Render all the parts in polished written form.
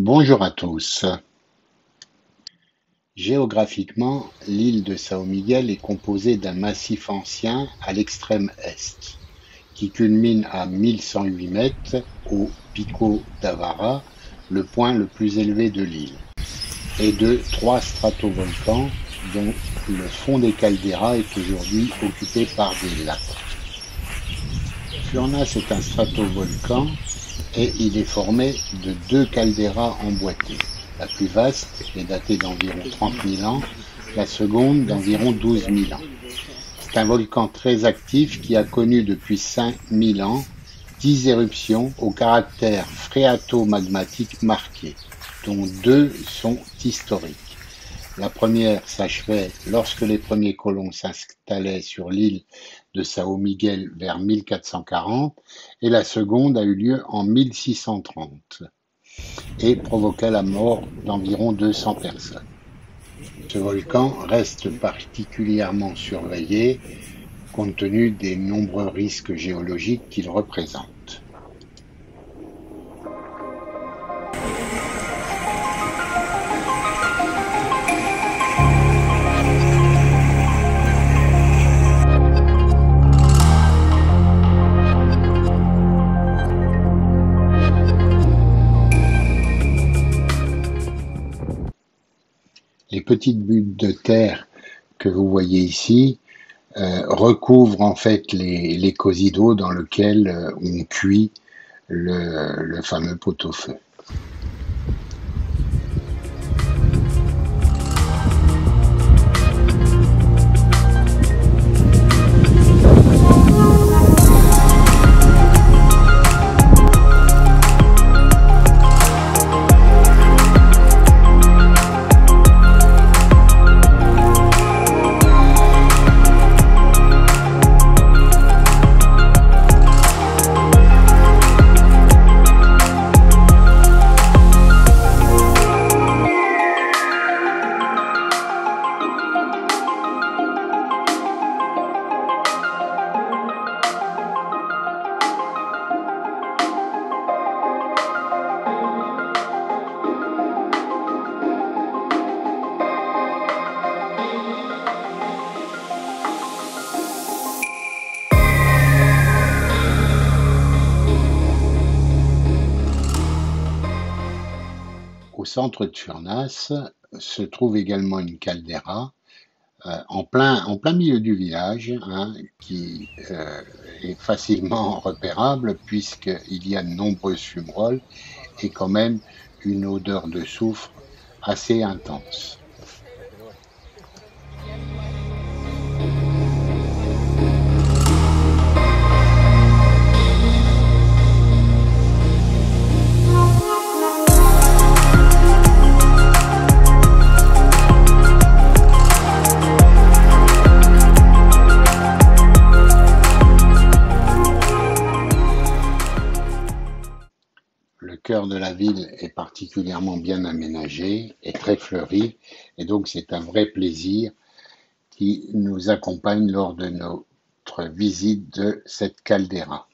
Bonjour à tous. Géographiquement, l'île de São Miguel est composée d'un massif ancien à l'extrême est, qui culmine à 1108 mètres au Pico da Vara, le point le plus élevé de l'île, et de trois stratovolcans dont le fond des calderas est aujourd'hui occupé par des lacs. Furnas est un stratovolcan et il est formé de deux calderas emboîtées. La plus vaste est datée d'environ 30 000 ans, la seconde d'environ 12 000 ans. C'est un volcan très actif qui a connu depuis 5 000 ans 10 éruptions au caractère phréato-magmatique marqué, dont deux sont historiques. La première s'achevait lorsque les premiers colons s'installaient sur l'île de São Miguel vers 1440 et la seconde a eu lieu en 1630 et provoqua la mort d'environ 200 personnes. Ce volcan reste particulièrement surveillé compte tenu des nombreux risques géologiques qu'il représente. Les petites bulles de terre que vous voyez ici recouvrent en fait les cosy d'eau dans lesquels on cuit le fameux pot-au-feu. Au centre de Furnas se trouve également une caldeira en plein milieu du village, qui est facilement repérable puisqu'il y a de nombreuses fumerolles et quand même une odeur de soufre assez intense. Le cœur de la ville est particulièrement bien aménagé et très fleuri, et donc c'est un vrai plaisir qui nous accompagne lors de notre visite de cette caldeira.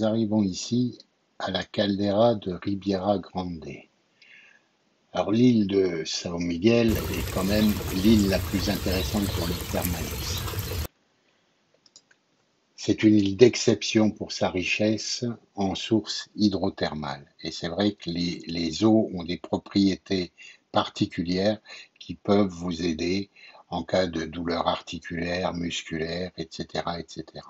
arrivons ici à la caldeira de Ribeira Grande. Alors l'île de São Miguel est quand même l'île la plus intéressante pour le thermalisme. C'est une île d'exception pour sa richesse en sources hydrothermales. Et c'est vrai que les eaux ont des propriétés particulières qui peuvent vous aider en cas de douleurs articulaires, musculaires, etc., etc.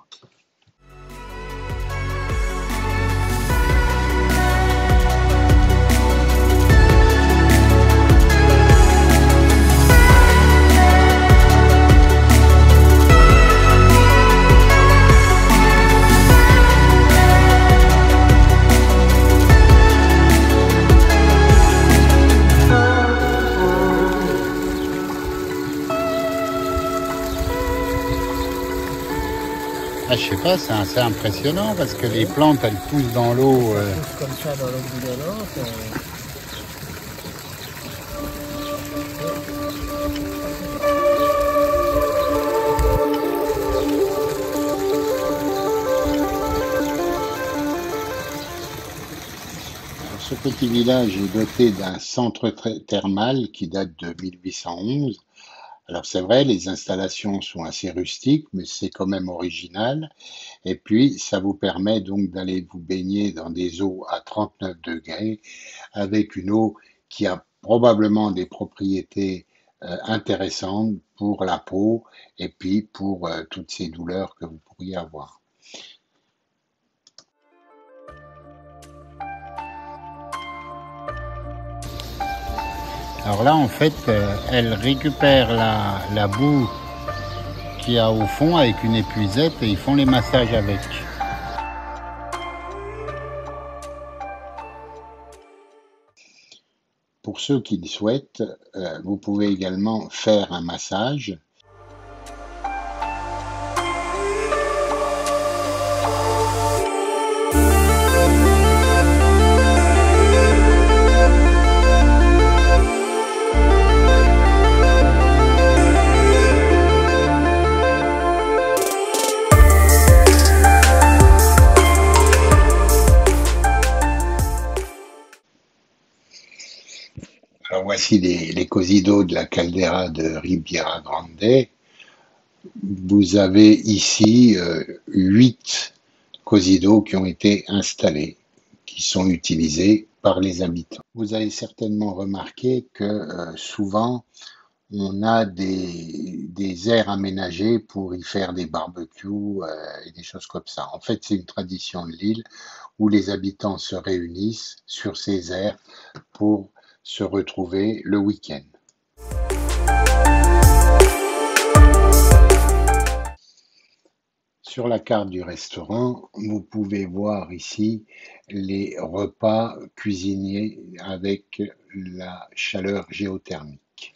Ah, je sais pas, c'est assez impressionnant parce que les plantes elles poussent dans l'eau. Comme ça dans l'eau bouillonnante. Alors, ce petit village est doté d'un centre thermal qui date de 1811. Alors c'est vrai, les installations sont assez rustiques, mais c'est quand même original. Et puis, ça vous permet donc d'aller vous baigner dans des eaux à 39 degrés, avec une eau qui a probablement des propriétés intéressantes pour la peau et puis pour toutes ces douleurs que vous pourriez avoir. Alors là, en fait, elle récupère la boue qu'il y a au fond avec une épuisette et ils font les massages avec. Pour ceux qui le souhaitent, vous pouvez également faire un massage. Alors voici les cosidos de la caldeira de Ribeira Grande. Vous avez ici 8 cosidos qui ont été installés, qui sont utilisés par les habitants. Vous avez certainement remarqué que souvent on a des aires aménagées pour y faire des barbecues et des choses comme ça. En fait, c'est une tradition de l'île où les habitants se réunissent sur ces aires pour se retrouver le week-end. Sur la carte du restaurant, vous pouvez voir ici les repas cuisinés avec la chaleur géothermique.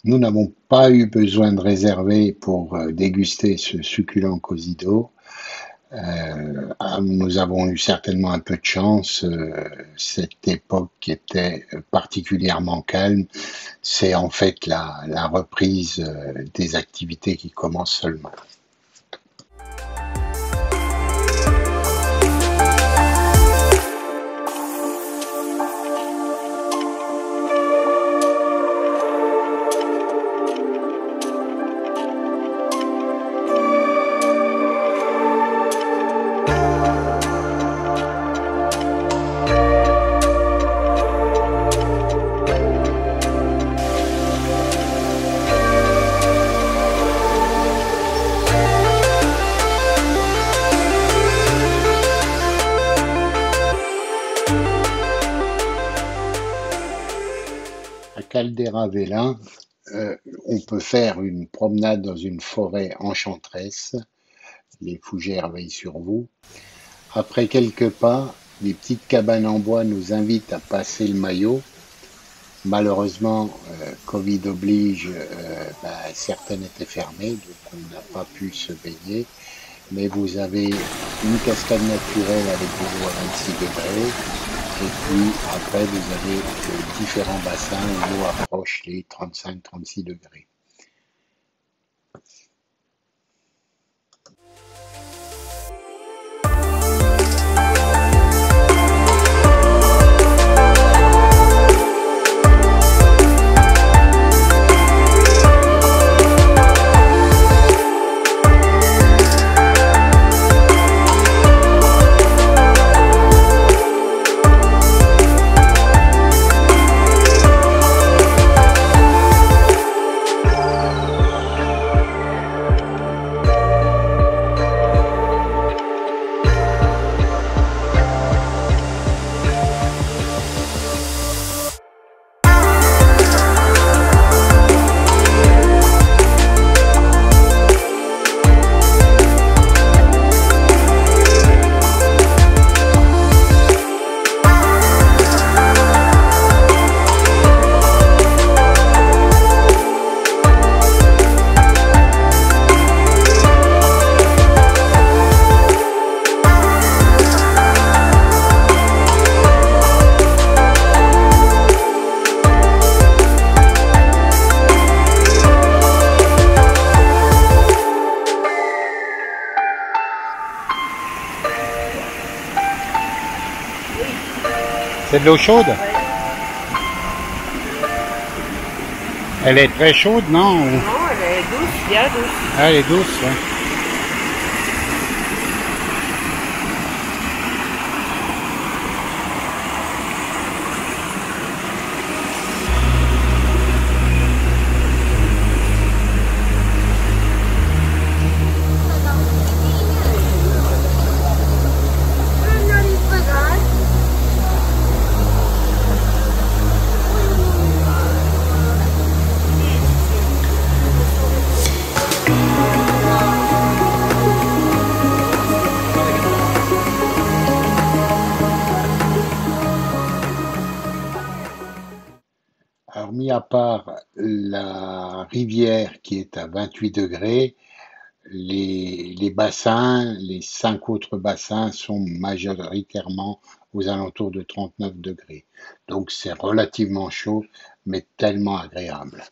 Nous n'avons pas eu besoin de réserver pour déguster ce succulent cosido. Nous avons eu certainement un peu de chance. Cette époque était particulièrement calme. C'est en fait la reprise des activités qui commencent seulement. Caldeira Velha, on peut faire une promenade dans une forêt enchanteresse. Les fougères veillent sur vous. Après quelques pas, les petites cabanes en bois nous invitent à passer le maillot. Malheureusement, Covid oblige, certaines étaient fermées, donc on n'a pas pu se baigner. Mais vous avez une cascade naturelle avec de l'eau à 26 degrés, Et puis après, vous avez différents bassins où l'eau approche les 35-36 degrés. C'est de l'eau chaude? Ouais. Elle est très chaude, non? Non, elle est douce, bien douce. Ah, elle est douce, ouais. Alors, mis à part la rivière qui est à 28 degrés, les bassins, les 5 autres bassins sont majoritairement aux alentours de 39 degrés. Donc c'est relativement chaud, mais tellement agréable.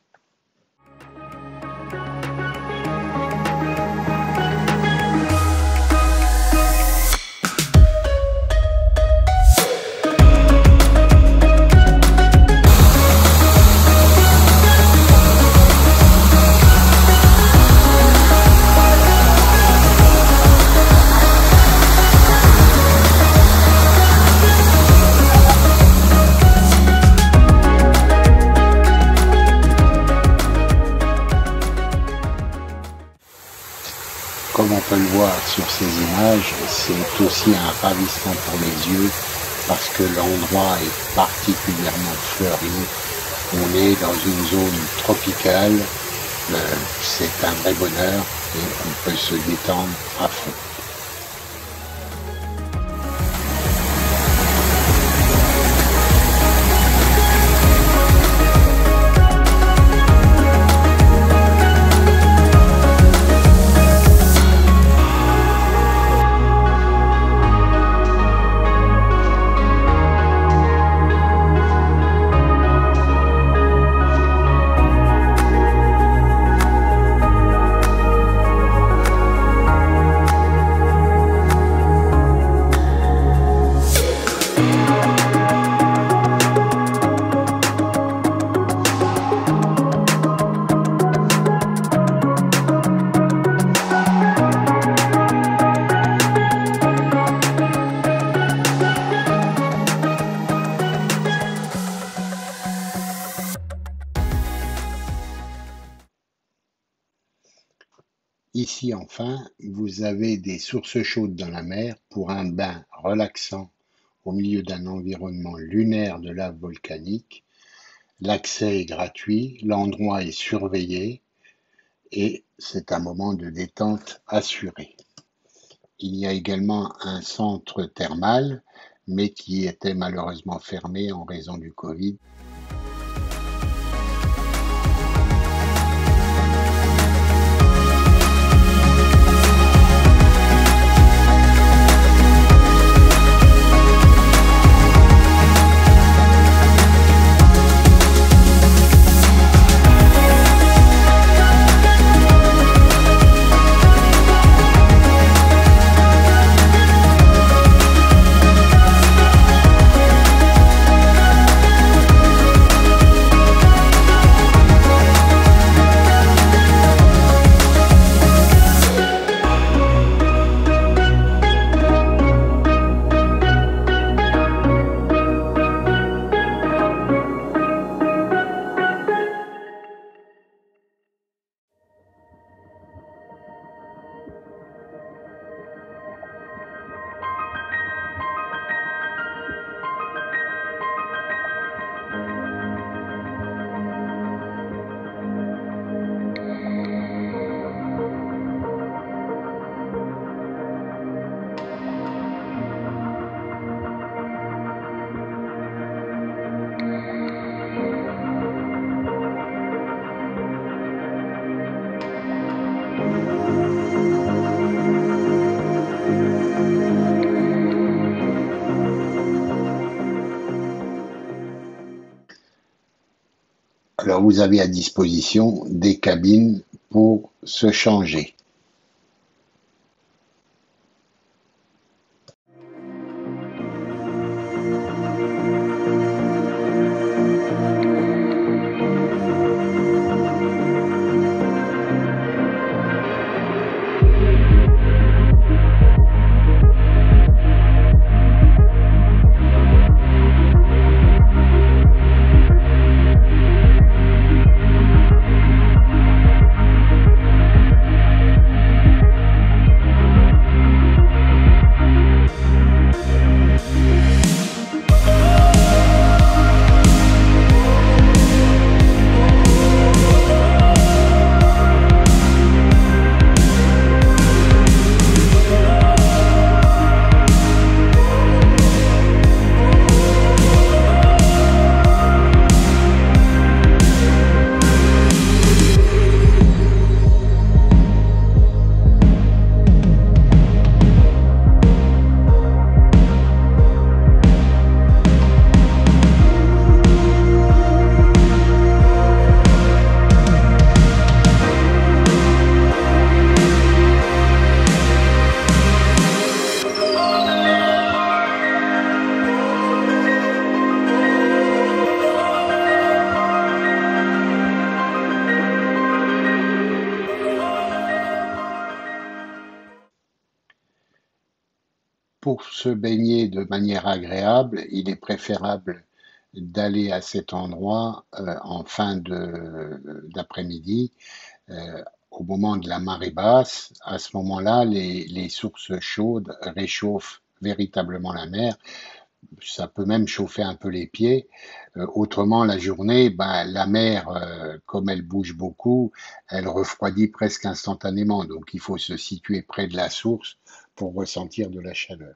Comme on peut le voir sur ces images, c'est aussi un ravissement pour les yeux parce que l'endroit est particulièrement fleuri. On est dans une zone tropicale, c'est un vrai bonheur et on peut se détendre à fond. Ici enfin, vous avez des sources chaudes dans la mer pour un bain relaxant au milieu d'un environnement lunaire de lave volcanique. L'accès est gratuit, l'endroit est surveillé et c'est un moment de détente assuré. Il y a également un centre thermal, mais qui était malheureusement fermé en raison du Covid. Alors vous avez à disposition des cabines pour se changer. Pour se baigner de manière agréable, il est préférable d'aller à cet endroit en fin d'après-midi, au moment de la marée basse. À ce moment-là, les sources chaudes réchauffent véritablement la mer. Ça peut même chauffer un peu les pieds. Autrement, la journée, la mer, comme elle bouge beaucoup, elle refroidit presque instantanément. Donc il faut se situer près de la source pour ressentir de la chaleur.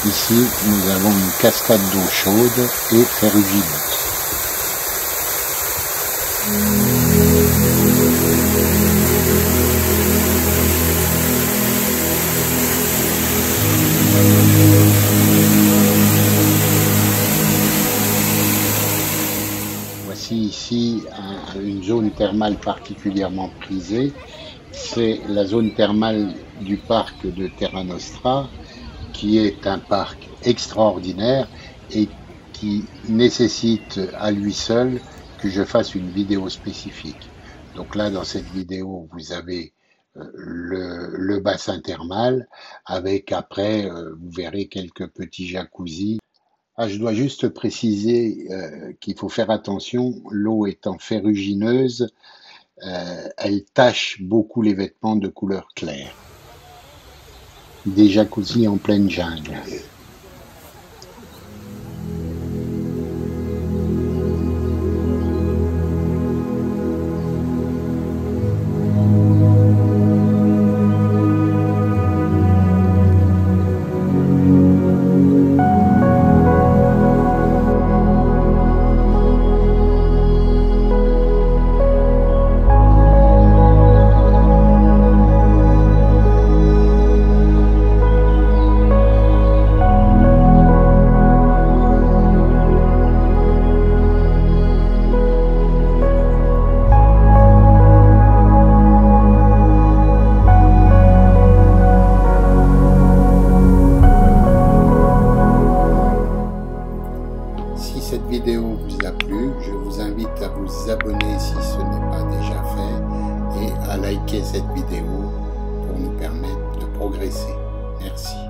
Ici, nous avons une cascade d'eau chaude et ferrugineuse. Voici ici une zone thermale particulièrement prisée. C'est la zone thermale du parc de Terra Nostra, qui est un parc extraordinaire et qui nécessite à lui seul que je fasse une vidéo spécifique. Donc là, dans cette vidéo, vous avez le bassin thermal avec après, vous verrez quelques petits jacuzzis. Je dois juste préciser qu'il faut faire attention, l'eau étant ferrugineuse, elle tache beaucoup les vêtements de couleur claire. Des jacuzzis en pleine jungle. cette vidéo vous a plu, je vous invite à vous abonner si ce n'est pas déjà fait et à liker cette vidéo pour nous permettre de progresser. Merci.